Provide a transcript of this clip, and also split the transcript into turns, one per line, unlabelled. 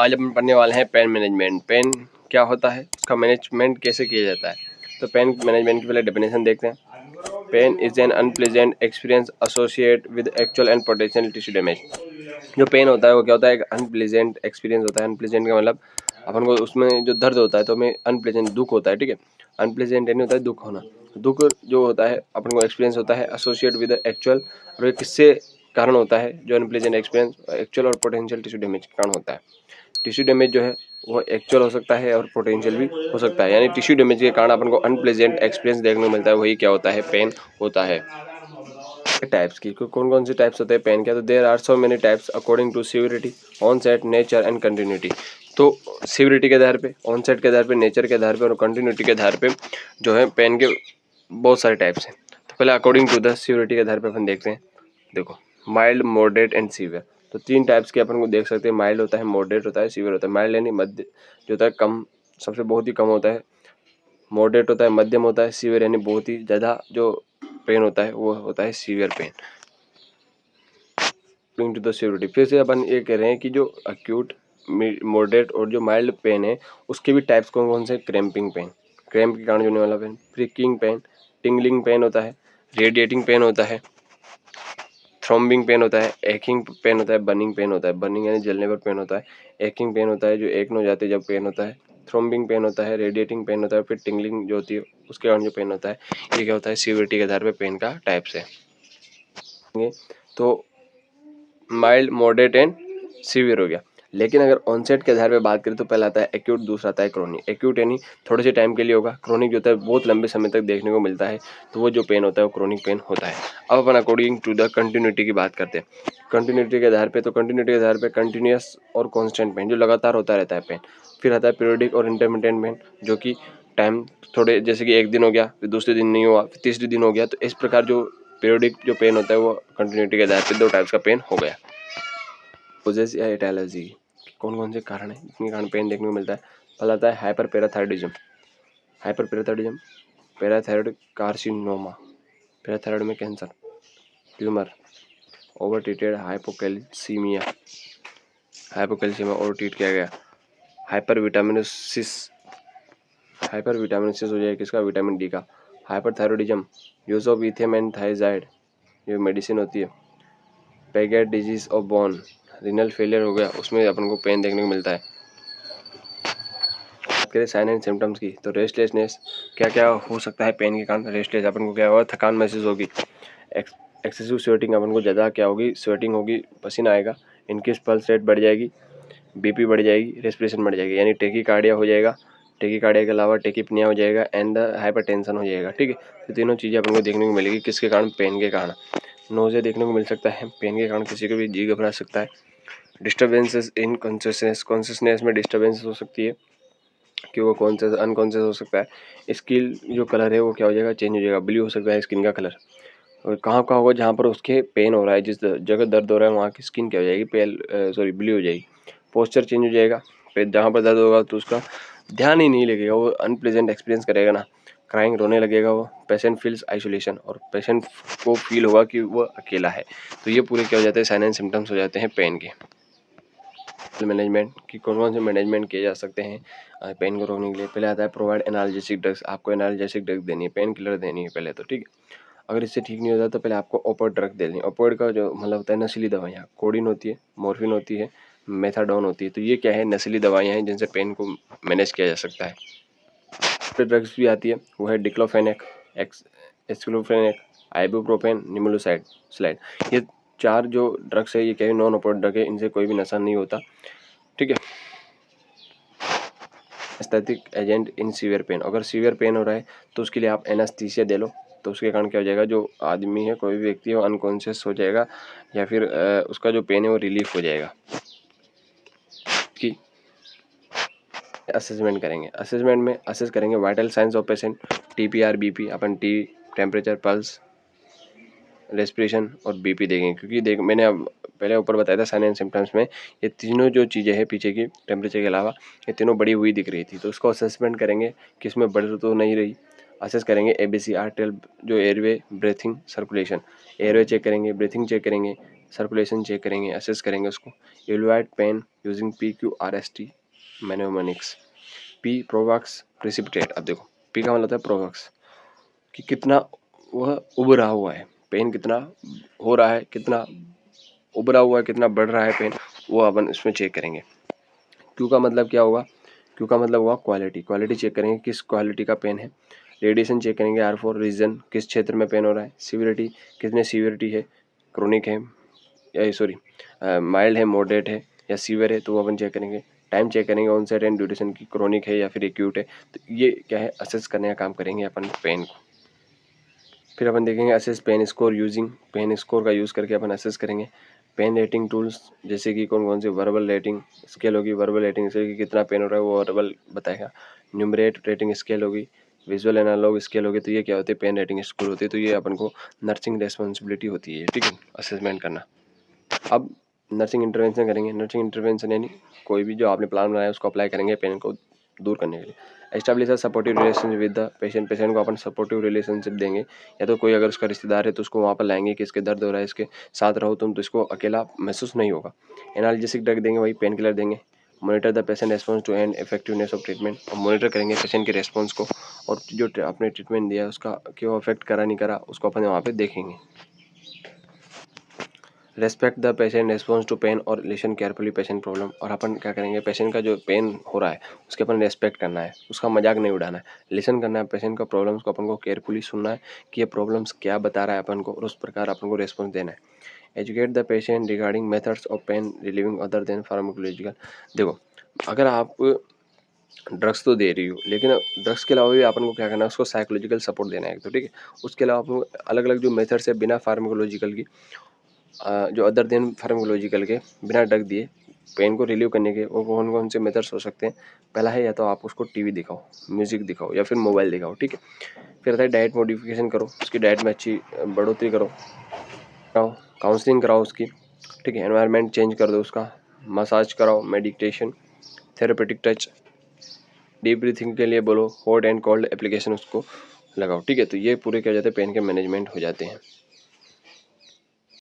आज अपन पढ़ने वाले हैं पेन मैनेजमेंट। पेन क्या होता है, उसका मैनेजमेंट कैसे किया जाता है। तो पेन मैनेजमेंट की पहले डेफिनेशन देखते हैं। Pain is an unpleasant experience associate with actual and potential tissue damage. जो पेन होता है वो क्या होता है, एक अनप्लेजेंट एक्सपीरियंस होता है। अनप्लेजेंट का मतलब अपन को उसमें जो दर्द होता है तो हमें अनप्लेजेंट दुख होता है, ठीक है। अनप्लेजेंट यानी होता है दुख होना। दुख जो होता है अपन को एक्सपीरियंस होता है एसोसिएट विद एक्चुअल, और ये किससे कारण होता है, जो अनप्लेजेंट एक्सपीरियंस एक्चुअल और पोटेंशियल टिश्यू डैमेज के कारण होता है। टिश्यू डैमेज जो है वो एक्चुअल हो सकता है और पोटेंशियल भी हो सकता है। यानी टिश्यू डैमेज के कारण अपन को अनप्लेजेंट एक्सपीरियंस देखने को मिलता है, वही क्या होता है, पेन होता है। टाइप्स की कौन कौन से टाइप्स होते हैं पेन के, तो there are so many types according to severity, onset, nature and continuity. तो सीवियरिटी के आधार पे, ऑनसेट के आधार पे, नेचर के आधार पे और कंटिन्यूटी के आधार पे जो है पेन के बहुत सारे टाइप्स हैं। तो पहले अकॉर्डिंग टू द सीवियरिटी के आधार पे अपन देखते हैं। देखो, माइल्ड, मॉडरेट एंड सीवियर। तो तीन टाइप्स के अपन को देख सकते हैं। माइल्ड होता है, मॉडरेट होता है, सीवियर होता है। माइल्ड यानी मध्य जो होता है कम, सबसे बहुत ही कम होता है। मॉडरेट होता है मध्यम होता है। सीवियर यानी बहुत ही ज़्यादा जो पेन होता है वो होता है severe pain. To the severity, फिर से अपन ये कह रहे हैं कि जो अक्यूट, मॉडरेट और जो माइल्ड पेन है उसके भी टाइप्स कौन कौन से। क्रैम्पिंग पेन, क्रैम्प के कारण होने वाला pain. Pricking pain, tingling pain होता है। रेडिएटिंग पेन होता है। थ्रोम्बिंग पेन होता है। एकिंग पेन होता है। बर्निंग पेन होता है, बर्निंग यानी जलने पर पेन होता है। एकिंग पेन होता है, जो एक न जाते जब पेन होता है। थ्रोम्बिंग पेन होता है। रेडिएटिंग पेन होता है। फिर टिंगलिंग जो होती है उसके कारण जो पेन होता है। ये क्या होता है, सीवियरिटी के आधार पे पेन का टाइप्स है। तो माइल्ड, मॉडरेट एंड सीवियर हो गया। लेकिन अगर ऑनसेट के आधार पे बात करें तो पहला आता है एक्यूट, दूसरा आता है क्रोनिक। एक्यूट यानी थोड़े से टाइम के लिए होगा। क्रोनिक जो होता है बहुत लंबे समय तक देखने को मिलता है, तो वो जो पेन होता है वो क्रोनिक पेन होता है। अब अपन अकॉर्डिंग टू द कंटिन्यूटी की बात करते हैं। कंटिन्यूटी के आधार पे, तो कंटिन्यूटी के आधार पे कंटिन्यूस और कॉन्स्टेंट पेन, जो लगातार होता रहता है पेन। फिर आता है पीरियोडिक और इंटरमिटेंट पेन, जो कि टाइम थोड़े, जैसे कि एक दिन हो गया, फिर दूसरे दिन नहीं हुआ, फिर तीसरे दिन हो गया। तो इस प्रकार जो पीरियोडिक जो पेन होता है वो कंटिन्यूटी के आधार पे दो टाइप्स का पेन हो गया। पोजेस या एटालर्जी, कौन कौन से कारण है जिनके कारण पेन देखने को मिलता है। पहला आता है hyper parathyroidism. Hyper parathyroidism, parathyroid carcinoma, parathyroid में cancer, tumour, over treated hypocalcaemia, hypocalcaemia over treat किया गया। हाइपर विटामिनोसिस, हाइपर विटामिनोसिस हो जाएगा किसका, विटामिन डी का। Hyperthyroidism, use of lithium and thiazide, ये मेडिसिन होती है। Paget disease of bone, renal failure हो गया, उसमें अपन को पेन देखने को मिलता है। बात करें साइन एंड सिम्टम्स की, तो रेस्टलेसनेस, क्या क्या हो सकता है पेन के कारण। रेस्टलेस, अपन को क्या होगा, थकान महसूस होगी। एक्सेसिव स्वेटिंग, अपन को ज़्यादा क्या होगी, स्वेटिंग होगी, पसीना आएगा। इनकी पल्स रेट बढ़ जाएगी, बीपी बढ़ जाएगी, रेस्पिरेशन बढ़ जाएगी, यानी टेकीकार्डिया हो जाएगा। टेकीकार्डिया के अलावा टेकीपनिया हो जाएगा एंड हाइपरटेंशन हो जाएगा, ठीक है। तो तीनों चीज़ें अपन को देखने को मिलेगी किसके कारण, पेन के कारण। नोज़े देखने को मिल सकता है पेन के कारण, किसी को भी जी घबरा सकता है। डिस्टर्बेंसेस इन कॉन्शियसनेस में डिस्टर्बेंस हो सकती है कि वो कॉन्शियस अनकॉन्शियस हो सकता है। स्किन जो कलर है वो क्या हो जाएगा, चेंज हो जाएगा, ब्लू हो सकता है स्किन का कलर। और कहाँ कहाँ होगा, जहाँ पर उसके पेन हो रहा है, जिस जगह दर्द हो रहा है वहाँ की स्किन क्या हो जाएगी, ब्लू हो जाएगी। पोस्चर चेंज हो जाएगा, जहाँ पर दर्द होगा तो उसका ध्यान ही नहीं लगेगा, वो अनप्लेजेंट एक्सपीरियंस करेगा ना। क्राइंग, रोने लगेगा वो। पेशेंट फील्स आइसोलेशन, और पेशेंट को फील होगा कि वो अकेला है। तो ये पूरे क्या हो जाते हैं, साइन एंड सिम्टम्स हो जाते हैं पेन के। मैनेजमेंट की कौन कौन से मैनेजमेंट किए जा सकते हैं पेन को रोकने के लिए। पहले आता है प्रोवाइड एनाल्जेसिक ड्रग्स, आपको एनाल्जेसिक ड्रग देनी है, पेन किलर देनी है पहले तो, ठीक है। अगर इससे ठीक नहीं होता तो पहले आपको ओपियोइड ड्रग देनी है। ओपियोइड का जो मतलब होता है नशीली दवाइयाँ, कोडीन होती है, मॉर्फिन होती है, मेथाडोन होती है। तो ये क्या है, नशीली दवाइयाँ हैं जिनसे पेन को मैनेज किया जा सकता है। ड्रग्स भी आती है, वो है डिक्लोफेनेक, एस्क्लोफेनेक, आइबुप्रोफेन, निमोलुसाइड स्लाइड। ये चार जो ड्रग्स है ये क्या है, नॉन ओपियोइड ड्रग है, इनसे कोई भी नशा नहीं होता, ठीक है। Aesthetic agent in severe pain, अगर सीवियर पेन हो रहा है तो उसके लिए आप एनास्थीसिया दे लो, तो उसके कारण क्या हो जाएगा, जो आदमी है, कोई भी व्यक्ति है, वो अनकॉन्शियस हो जाएगा, या फिर उसका जो पेन है वो रिलीफ हो जाएगा। कि असेसमेंट करेंगे, असेसमेंट में असेस करेंगे vital science of patient, TPR, BP, upon temperature, pulse, respiration और बीपी देखेंगे। क्योंकि देख, मैंने अब पहले ऊपर बताया था साइन एंड सिम्टम्स में ये तीनों जो चीज़ें हैं पीछे की, टेम्परेचर के अलावा ये तीनों बढ़ी हुई दिख रही थी, तो उसको असेसमेंट करेंगे कि इसमें बढ़ तो नहीं रही। असेस करेंगे ABC, आर्टेरियल जो airway, breathing, circulation, airway check करेंगे, ब्रीथिंग चेक करेंगे, सर्कुलेशन चेक करेंगे, असेस करेंगे उसको। Evaluate pain using PQRST mnemonics. P provokes precipitate. अब देखो पी का मतलब होता है प्रोवॉक्स, कि कितना वह उब रहा हुआ है, पेन कितना हो रहा है, कितना उभरा हुआ है, कितना बढ़ रहा है पेन, वो अपन इसमें चेक करेंगे। क्यू का मतलब क्या होगा? क्यू का मतलब हुआ क्वालिटी, क्वालिटी चेक करेंगे किस क्वालिटी का पेन है। रेडिएशन चेक करेंगे R4 रीजन, किस क्षेत्र में पेन हो रहा है। सीवियरिटी, कितने सीवियरिटी है, क्रोनिक है या सॉरी माइल्ड है, मॉडरेट है या सीवियर है, तो वो अपन चेक करेंगे। टाइम चेक करेंगे ऑनसेट एंड ड्यूरेशन की, क्रोनिक है या फिर एक्यूट है। तो ये क्या है, असेस करने का काम करेंगे अपन पेन को। फिर अपन देखेंगे assess pain score using, pain score का यूज़ करके अपन असेस करेंगे। पेन रेटिंग टूल्स जैसे कि कौन कौन से, वर्बल रेटिंग स्केल होगी, वर्बल रेटिंग से कि कितना पेन हो रहा है वो वर्बल बताएगा। न्यूमरेट रेटिंग स्केल होगी, विजुअल एनालॉग स्केल होगी। तो ये क्या होती है, पेन रेटिंग स्कोर होती है। तो ये अपन को नर्सिंग रेस्पॉन्सिबिलिटी होती है, ठीक है, असेसमेंट करना। अब नर्सिंग इंटरवेंशन करेंगे। नर्सिंग इंटरवेंशन यानी कोई भी जो आपने प्लान बनाया उसको अप्लाई करेंगे पेन को दूर करने के लिए। Establish a supportive relationship with the patient, patient को अपन सपोर्टिव रिलेशनशिप देंगे। या तो कोई अगर उसका रिश्तेदार है तो उसको वहाँ पर लाएंगे कि इसके दर्द हो रहा है, इसके साथ रहो तुम, तो इसको अकेला महसूस नहीं होगा। एनाल्जेसिक ड्रग देंगे, वही पेन किलर देंगे। Monitor the patient response to and effectiveness of treatment, और मॉनिटर करेंगे पेशेंट के रेस्पॉन्स को, और जो आपने ट्रीटमेंट दिया है उसका क्यों अफेक्ट करा नहीं करा उसको अपन वहाँ पर देखेंगे। Respect the patient response to pain और लिसन केयरफुली पेशेंट प्रॉब्लम, और अपन क्या करेंगे, पेशेंट का जो पेन हो रहा है उसके अपन रेस्पेक्ट करना है, उसका मजाक नहीं उड़ाना है, लिसन करना है पेशेंट का प्रॉब्लम्स को अपन को केयरफुली सुनना है कि ये प्रॉब्लम्स क्या बता रहा है अपन को, और उस प्रकार अपन को रेस्पॉन्स देना है। Educate the patient regarding methods of pain relieving other than pharmacological. देखो अगर आप ड्रग्स तो दे रही हो, लेकिन ड्रग्स के अलावा भी अपन को क्या करना है, उसको साइकोलॉजिकल सपोर्ट देना है, तो ठीक है। उसके अलावा अपन को अलग अलग जो मेथड्स है बिना फार्माकोलॉजिकल की, जो अदर देन फार्माकोलॉजिकल के, बिना ड्रग दिए पेन को रिलीव करने के, वो कौन कौन से मेथड्स हो सकते हैं। पहला है या तो आप उसको टीवी दिखाओ, म्यूजिक दिखाओ या फिर मोबाइल दिखाओ, ठीक है। फिर आता है डाइट मॉडिफिकेशन करो, उसकी डाइट में अच्छी बढ़ोतरी करो, काउंसलिंग कराओ उसकी, ठीक है। एनवायरनमेंट चेंज कर दो उसका, मसाज कराओ, meditation, therapeutic touch, deep breathing के लिए बोलो, हॉट एंड कोल्ड एप्लीकेशन उसको लगाओ, ठीक है। तो ये पूरे क्या हो जाते हैं, पेन के मैनेजमेंट हो जाते हैं।